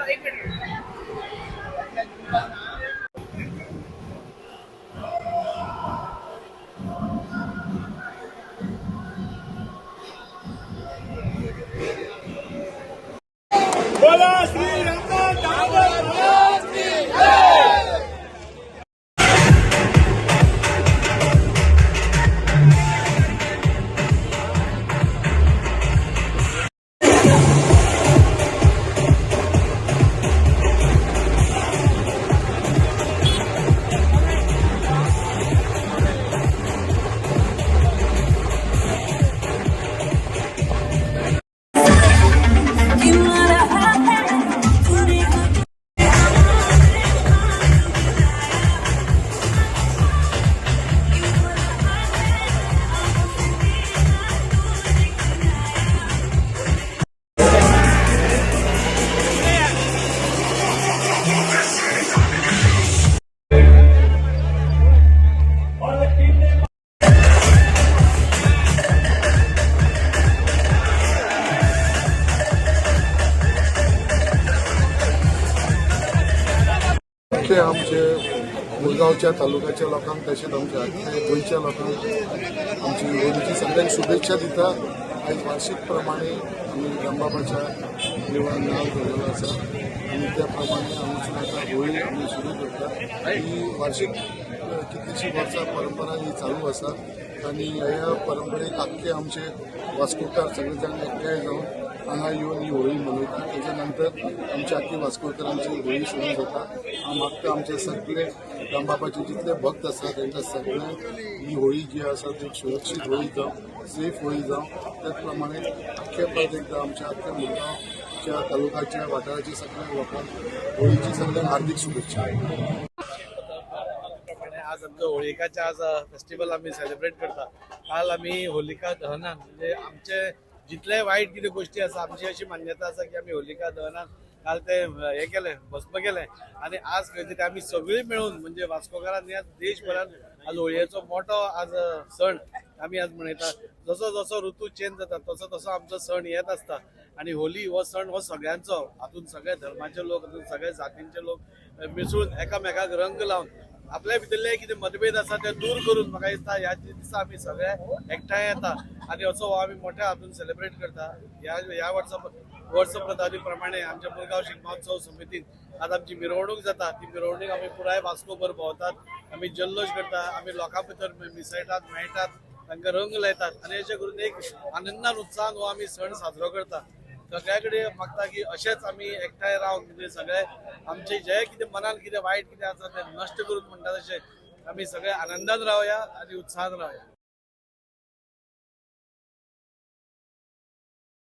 एक मिनिट. बोला श्री रंगनाथ दामोदर महाराज की जय. अख्खे आमचे मुरगांवच्या तालुक्याच्या लोकांक तशेंच आमच्या अख्खे गोंयच्या लोकांक आमची होळीची सगळ्यांक शुभेच्छा दिता. आयज वार्षिक प्रमाणे आमी रामबाबाच्या देवळान नांव दवरलेलो आसा आनी त्या प्रमाणे आमची आतां होळी आमी सुरू करता. ही वार्षिक कितलीशीं वर्सां परंपरा ही चालू आसा आनी ह्या परंपरेक आख्खे आमचे वास्कोकार सगळे जाण एकठांय जावन हांगा येवन ही होळी मनयतात. तेच्या नंतर आमच्या आख्खी वास्कोकरांची होळी सुरू जाता. हांव मागता आमचे सगळे रामबाबाचे जितले भक्त आसा तांकां सगळे ही होळी जी आसा ती सुरक्षीत होळी जावं, सेफ होळी जावं. त्याच प्रमाणे अख्खे परत एकदा आमच्या अख्ख्या मुरगांवच्या तालुक्याच्या वाठाराच्या सगळ्या लोकांक होळीची सगळ्यांक हार्दिक शुभेच्छा. आज आमचं होळिकाचे आज फेस्टिवल आम्ही सेलिब्रेट करता. काल आम्ही होलिका दहनान म्हणजे आमचे जितले वाईट कितें गोष्टी आसा आमची अशी मान्यता आसा की आम्ही होलिका दहनान काल ते हे केले भस्म केले आणि आज खंय तरी आमी सगळीं मेळून म्हणजे वास्कोकारांनी आज देशभरात आज होळयेचो मोठो आज सण आमी आज मनयता. जसो जसो ऋतू चेंज जाता तसो तसो आमचो सण येत आसता आणि होली हो सण हो सगळ्यांचो. हातून सगळे धर्माचे लोक, हातून सगळे जातींचे लोक मिसळून एकामेकाक रंग लावन आपल्या भितरले कितें मतभेद आसा ते दूर करून म्हाका दिसता ह्या दिसा आमी सगळे एकठांय येता आणि असो आमी मोठ्या हातून सेलिब्रेट करता. ह्या वर्सप्रधानी प्रमाणे आमच्या मुरगांव शिगमो महोत्सव समितीन आज आमची मिरवणूक जाता. ती मिरवणूक आमी पुराय वास्कोभर भोंवतात, आमी जल्लोश करता, आमी लोकां भितर मिसळटात, मेळटात, तांकां रंग लायतात आणि अशें करून एक आनंदान उत्साहान हो आमी सण साजरो करता. सगळ्या कडेन मागता की अशेंच आमी एकठांय रावन म्हणजे सगळे आमचे जे कितें मनान कितें वायट कितें आसा ते नश्ट करून म्हणटा तशें आमी सगळे आनंदान रावया आणि उत्साहान रावया.